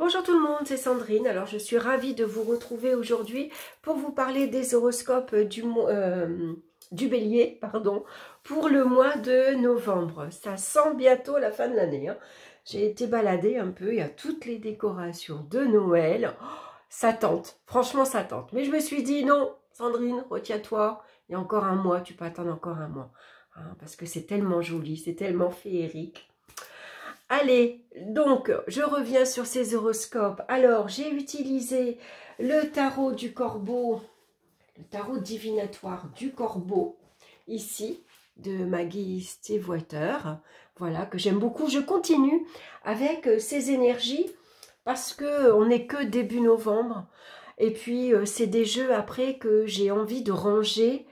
Bonjour tout le monde, c'est Sandrine. Alors je suis ravie de vous retrouver aujourd'hui pour vous parler des horoscopes du Bélier, pardon, pour le mois de novembre. Ça sent bientôt la fin de l'année. J'ai été baladée un peu, il y a toutes les décorations de Noël. Oh, ça tente, franchement ça tente. Mais je me suis dit non, Sandrine, retiens-toi, il y a encore un mois, tu peux attendre encore un mois. Parce que c'est tellement joli, c'est tellement féerique. Allez, donc, je reviens sur ces horoscopes. Alors, j'ai utilisé le tarot du corbeau, le tarot divinatoire du corbeau, ici, de Maggie Stiefwater. Voilà, que j'aime beaucoup. Je continue avec ces énergies parce qu'on n'est que début novembre. Et puis, c'est des jeux après que j'ai envie de ranger.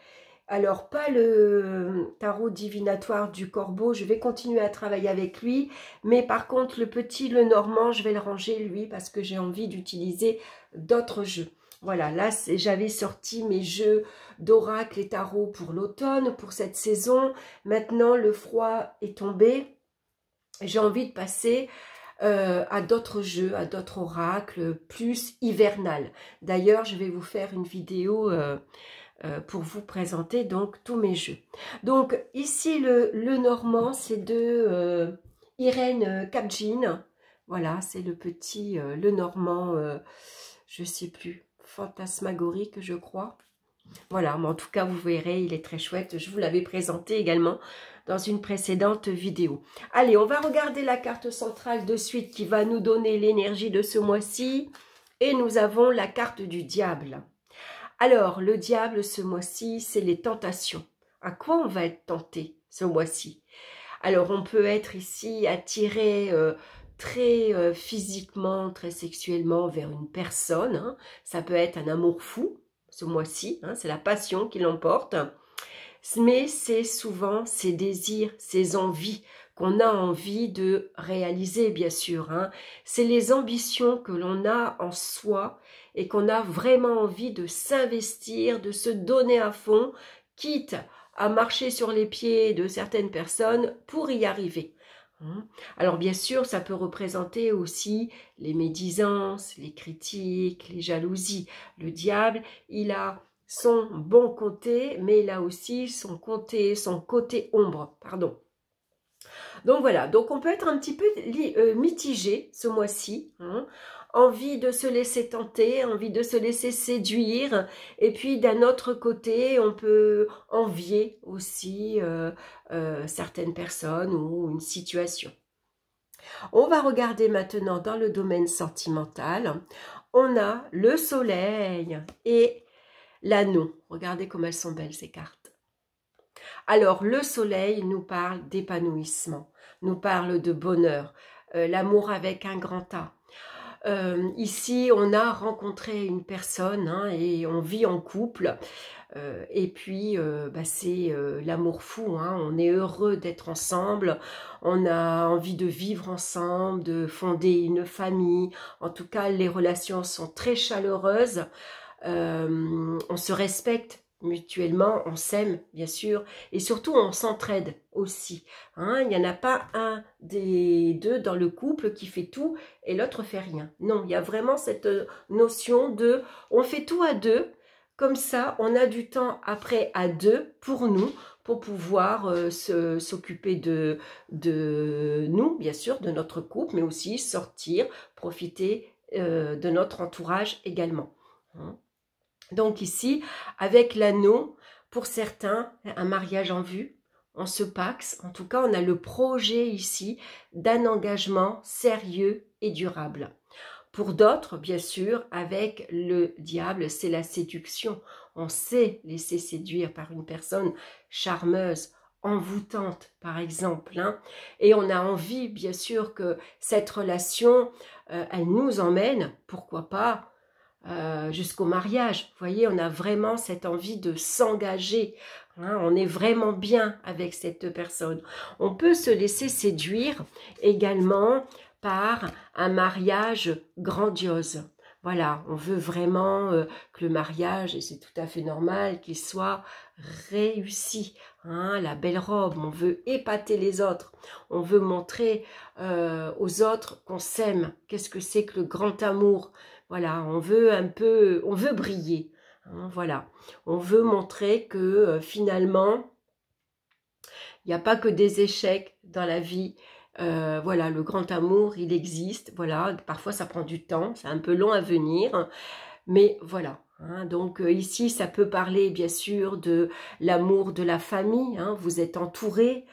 Alors, pas le tarot divinatoire du corbeau, je vais continuer à travailler avec lui, mais par contre, le petit Lenormand, je vais le ranger, lui, parce que j'ai envie d'utiliser d'autres jeux. Voilà, là, j'avais sorti mes jeux d'oracle et tarot pour l'automne, pour cette saison. Maintenant, le froid est tombé. J'ai envie de passer à d'autres jeux, à d'autres oracles, plus hivernal. D'ailleurs, je vais vous faire une vidéo pour vous présenter donc tous mes jeux. Donc ici le Normand, c'est de Irène Kapjin. Voilà, c'est le petit le Normand, je sais plus, fantasmagorique je crois. Voilà, mais en tout cas vous verrez, il est très chouette. Je vous l'avais présenté également dans une précédente vidéo. Allez, on va regarder la carte centrale de suite qui va nous donner l'énergie de ce mois-ci. Et nous avons la carte du diable. Alors, le diable, ce mois-ci, c'est les tentations. À quoi on va être tenté ce mois-ci? Alors, on peut être ici attiré très physiquement, très sexuellement vers une personne. Ça peut être un amour fou ce mois-ci. C'est la passion qui l'emporte. Mais c'est souvent ces désirs, ces envies qu'on a envie de réaliser, bien sûr. C'est les ambitions que l'on a en soi et qu'on a vraiment envie de s'investir, de se donner à fond, quitte à marcher sur les pieds de certaines personnes pour y arriver. Alors bien sûr, ça peut représenter aussi les médisances, les critiques, les jalousies. Le diable, il a son bon côté, mais il a aussi son côté ombre, pardon. Donc voilà, donc on peut être un petit peu mitigé ce mois-ci, envie de se laisser tenter, envie de se laisser séduire, et puis d'un autre côté, on peut envier aussi certaines personnes ou une situation. On va regarder maintenant dans le domaine sentimental, on a le soleil et l'anneau. Regardez comme elles sont belles ces cartes. Alors, le soleil nous parle d'épanouissement, nous parle de bonheur, l'amour avec un grand A. Ici, on a rencontré une personne et on vit en couple. Et puis, c'est l'amour fou. On est heureux d'être ensemble. On a envie de vivre ensemble, de fonder une famille. En tout cas, les relations sont très chaleureuses. On se respecte mutuellement, on s'aime bien sûr, et surtout on s'entraide aussi. Il n'y en a pas un des deux dans le couple qui fait tout et l'autre fait rien. Non, il y a vraiment cette notion de on fait tout à deux, comme ça on a du temps après à deux pour nous, pour pouvoir s'occuper de nous, bien sûr, de notre couple, mais aussi sortir, profiter de notre entourage également. Donc ici, avec l'anneau, pour certains, un mariage en vue, on se paxe. En tout cas, on a le projet ici d'un engagement sérieux et durable. Pour d'autres, bien sûr, avec le diable, c'est la séduction. On s'est laissé séduire par une personne charmeuse, envoûtante, par exemple. Et on a envie, bien sûr, que cette relation, elle nous emmène, pourquoi pas, jusqu'au mariage. Vous voyez, on a vraiment cette envie de s'engager. On est vraiment bien avec cette personne. On peut se laisser séduire également par un mariage grandiose. Voilà, on veut vraiment que le mariage, et c'est tout à fait normal, qu'il soit réussi. Hein, la belle robe, on veut épater les autres. On veut montrer aux autres qu'on s'aime. Qu'est-ce que c'est que le grand amour? Voilà, on veut on veut briller. Hein, voilà, on veut montrer que finalement, il n'y a pas que des échecs dans la vie. Voilà, le grand amour, il existe. Voilà, parfois ça prend du temps, c'est un peu long à venir, mais voilà. Hein, donc ici, ça peut parler bien sûr de l'amour de la famille. Hein, vous êtes entouré.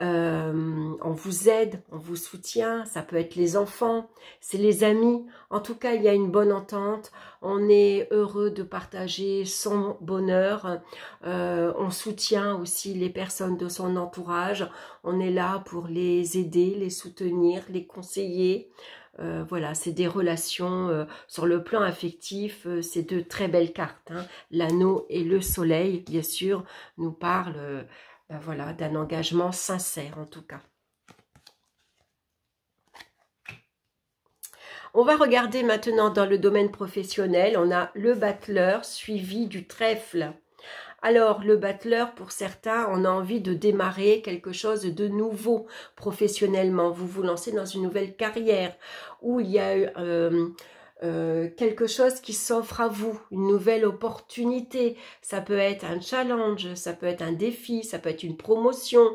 On vous aide, on vous soutient, ça peut être les enfants, c'est les amis. En tout cas, il y a une bonne entente, on est heureux de partager son bonheur, on soutient aussi les personnes de son entourage, on est là pour les aider, les soutenir, les conseiller. Voilà, c'est des relations sur le plan affectif, c'est de très belles cartes. Hein. L'anneau et le soleil, bien sûr, nous parlent voilà, d'un engagement sincère en tout cas. On va regarder maintenant dans le domaine professionnel. On a le battleur suivi du trèfle. Alors, le battleur, pour certains, on a envie de démarrer quelque chose de nouveau professionnellement. Vous vous lancez dans une nouvelle carrière où il y a quelque chose qui s'offre à vous, une nouvelle opportunité. Ça peut être un challenge, ça peut être un défi, ça peut être une promotion,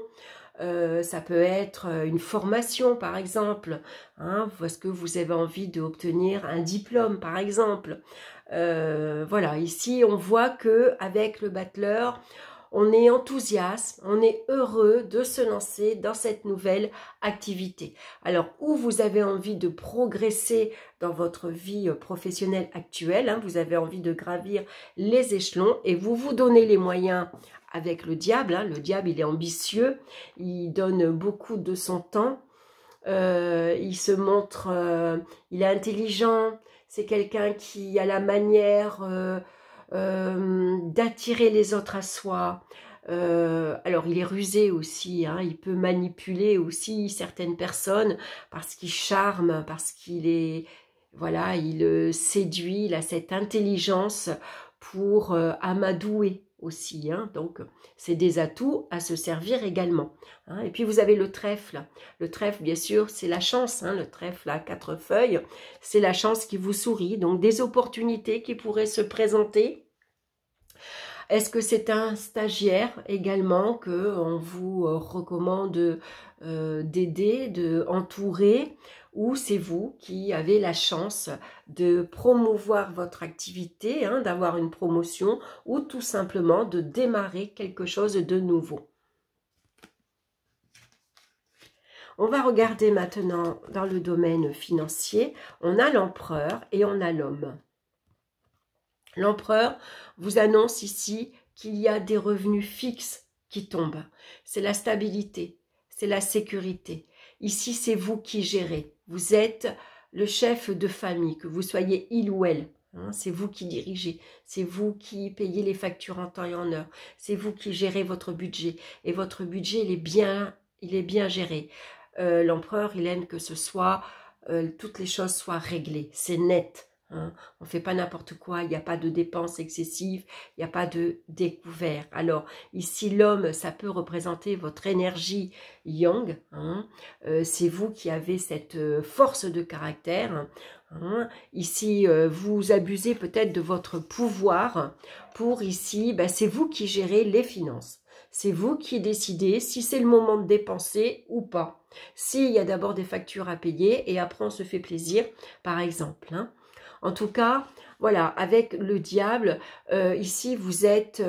ça peut être une formation par exemple, hein, parce que vous avez envie d'obtenir un diplôme par exemple. Voilà, ici on voit que avec le battleur, on est enthousiaste, on est heureux de se lancer dans cette nouvelle activité. Alors, où vous avez envie de progresser dans votre vie professionnelle actuelle, hein, vous avez envie de gravir les échelons et vous vous donnez les moyens avec le diable. Hein, le diable, il est ambitieux, il donne beaucoup de son temps, il se montre, il est intelligent, c'est quelqu'un qui a la manière d'attirer les autres à soi. Alors il est rusé aussi, hein, il peut manipuler aussi certaines personnes parce qu'il charme, parce qu'il est, voilà, il séduit, il a cette intelligence pour amadouer aussi, hein, donc c'est des atouts à se servir également. Hein. Et puis vous avez le trèfle. Le trèfle, bien sûr, c'est la chance, hein, le trèfle à 4 feuilles, c'est la chance qui vous sourit, donc des opportunités qui pourraient se présenter. Est-ce que c'est un stagiaire également qu'on vous recommande d'aider, d'entourer, ou c'est vous qui avez la chance de promouvoir votre activité, hein, d'avoir une promotion, ou tout simplement de démarrer quelque chose de nouveau? On va regarder maintenant dans le domaine financier. On a l'empereur et on a l'homme. L'empereur vous annonce ici qu'il y a des revenus fixes qui tombent. C'est la stabilité, c'est la sécurité. Ici, c'est vous qui gérez. Vous êtes le chef de famille, que vous soyez il ou elle. Hein, c'est vous qui dirigez, c'est vous qui payez les factures en temps et en heure. C'est vous qui gérez votre budget. Et votre budget, il est bien géré. L'empereur, il aime que ce soit, toutes les choses soient réglées. C'est net. Hein, on ne fait pas n'importe quoi, il n'y a pas de dépenses excessives, il n'y a pas de découvert. Alors ici l'homme, ça peut représenter votre énergie yang, hein, c'est vous qui avez cette force de caractère. Hein. Ici vous abusez peut-être de votre pouvoir pour ici, ben, c'est vous qui gérez les finances. C'est vous qui décidez si c'est le moment de dépenser ou pas. S'il y a d'abord des factures à payer et après on se fait plaisir par exemple. Hein. En tout cas, voilà, avec le diable, ici, vous êtes,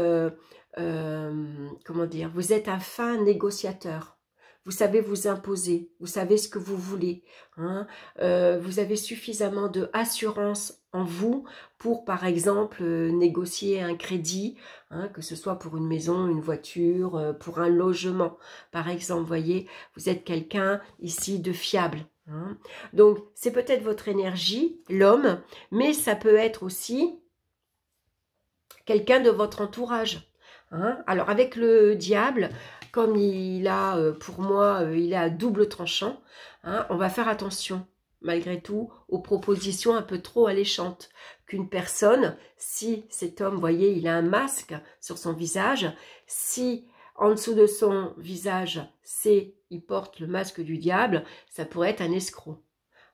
comment dire, vous êtes un fin négociateur. Vous savez vous imposer, vous savez ce que vous voulez. Hein, vous avez suffisamment d'assurance en vous pour, par exemple, négocier un crédit, hein, que ce soit pour une maison, une voiture, pour un logement. Par exemple, vous voyez, vous êtes quelqu'un ici de fiable. Hein. Donc, c'est peut-être votre énergie, l'homme, mais ça peut être aussi quelqu'un de votre entourage. Hein. Alors, avec le diable, comme il a, pour moi, il est à double tranchant, hein, on va faire attention. malgré tout, aux propositions un peu trop alléchantes. Qu'une personne, si cet homme, vous voyez, il a un masque sur son visage, si en dessous de son visage, il porte le masque du diable, ça pourrait être un escroc.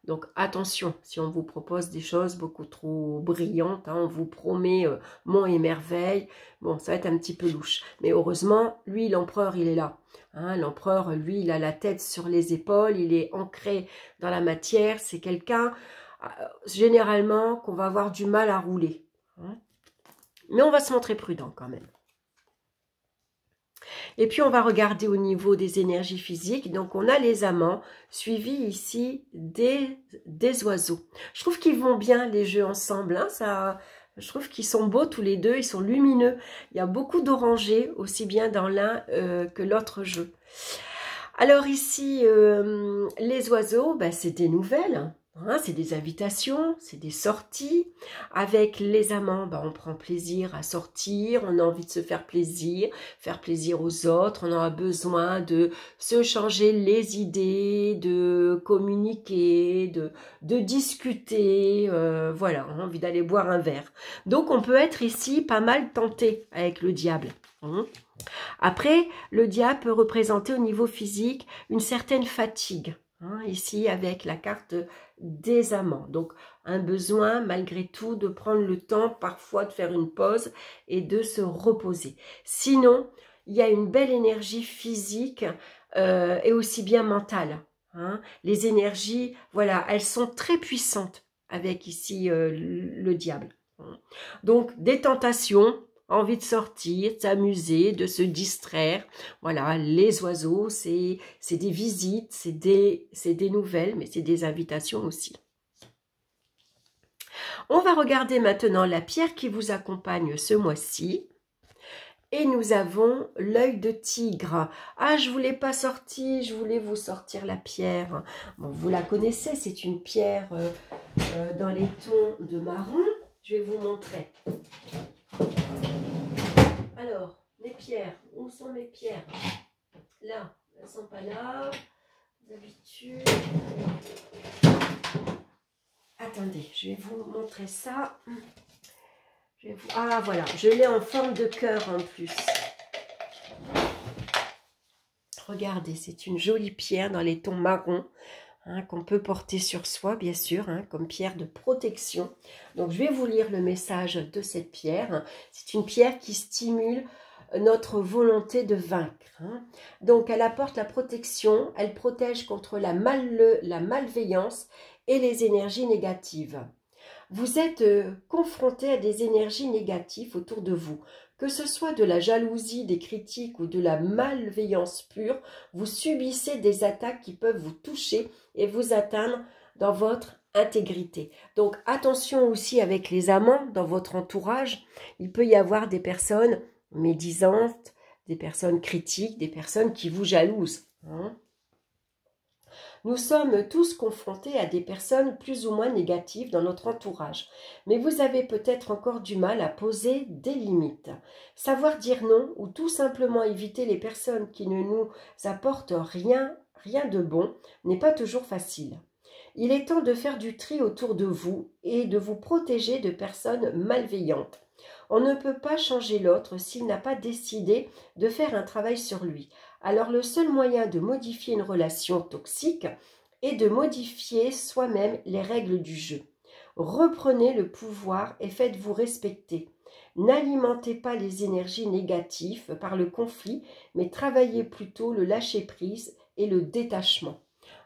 Donc attention, si on vous propose des choses beaucoup trop brillantes, hein, on vous promet monts et merveilles, bon, ça va être un petit peu louche. Mais heureusement, lui, l'empereur, il est là. Hein, l'empereur, lui, il a la tête sur les épaules, il est ancré dans la matière, c'est quelqu'un, généralement, qu'on va avoir du mal à rouler. Hein. Mais on va se montrer prudent quand même. Et puis, on va regarder au niveau des énergies physiques. Donc, on a les amants, suivis ici des oiseaux. Je trouve qu'ils vont bien, les jeux ensemble. Hein, je trouve qu'ils sont beaux tous les deux, ils sont lumineux. Il y a beaucoup d'orangés, aussi bien dans l'un que l'autre jeu. Alors ici, les oiseaux, ben, c'est des nouvelles. Hein, c'est des invitations, c'est des sorties. Avec les amants, ben, on prend plaisir à sortir, on a envie de se faire plaisir aux autres, on a besoin de se changer les idées, de communiquer, de discuter, voilà, on a envie d'aller boire un verre. Donc on peut être ici pas mal tenté avec le diable. Hein. Après, le diable peut représenter au niveau physique une certaine fatigue. Hein, ici, avec la carte des amants. Donc, un besoin, malgré tout, de prendre le temps, parfois, de faire une pause et de se reposer. Sinon, il y a une belle énergie physique et aussi bien mentale. Hein. Les énergies, voilà, elles sont très puissantes avec ici le diable. Donc, des tentations, envie de sortir, de s'amuser, de se distraire. Voilà, les oiseaux, c'est des visites, c'est des nouvelles, mais c'est des invitations aussi. On va regarder maintenant la pierre qui vous accompagne ce mois-ci. Et nous avons l'œil de tigre. Ah, je ne vous l'ai pas sorti, je voulais vous sortir la pierre. Bon, vous la connaissez, c'est une pierre dans les tons de marron. Je vais vous montrer. Alors, les pierres, où sont mes pierres? Là, elles ne sont pas là, d'habitude. Attendez, je vais vous montrer ça. Ah, voilà, je l'ai en forme de cœur en plus. Regardez, c'est une jolie pierre dans les tons marrons. Hein, qu'on peut porter sur soi, bien sûr, hein, comme pierre de protection. Donc, je vais vous lire le message de cette pierre. C'est une pierre qui stimule notre volonté de vaincre. Hein. Donc, elle apporte la protection, elle protège contre la malveillance et les énergies négatives. Vous êtes confronté à des énergies négatives autour de vous. Que ce soit de la jalousie, des critiques ou de la malveillance pure, vous subissez des attaques qui peuvent vous toucher et vous atteindre dans votre intégrité. Donc attention aussi avec les amants dans votre entourage. Il peut y avoir des personnes médisantes, des personnes critiques, des personnes qui vous jalousent. Hein. Nous sommes tous confrontés à des personnes plus ou moins négatives dans notre entourage. Mais vous avez peut-être encore du mal à poser des limites. Savoir dire non ou tout simplement éviter les personnes qui ne nous apportent rien de bon n'est pas toujours facile. Il est temps de faire du tri autour de vous et de vous protéger de personnes malveillantes. On ne peut pas changer l'autre s'il n'a pas décidé de faire un travail sur lui. Alors le seul moyen de modifier une relation toxique est de modifier soi-même les règles du jeu. Reprenez le pouvoir et faites-vous respecter. N'alimentez pas les énergies négatives par le conflit, mais travaillez plutôt le lâcher-prise et le détachement.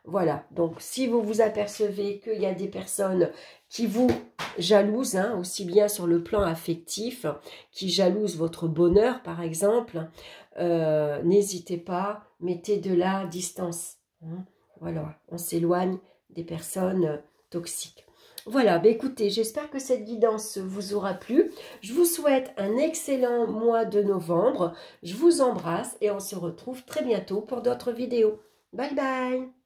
Voilà, donc si vous vous apercevez qu'il y a des personnes qui vous jalousent, hein, aussi bien sur le plan affectif, qui jalousent votre bonheur par exemple, n'hésitez pas, mettez de la distance. Hein. Voilà, on s'éloigne des personnes toxiques. Voilà, bah écoutez, j'espère que cette guidance vous aura plu. Je vous souhaite un excellent mois de novembre. Je vous embrasse et on se retrouve très bientôt pour d'autres vidéos. Bye bye!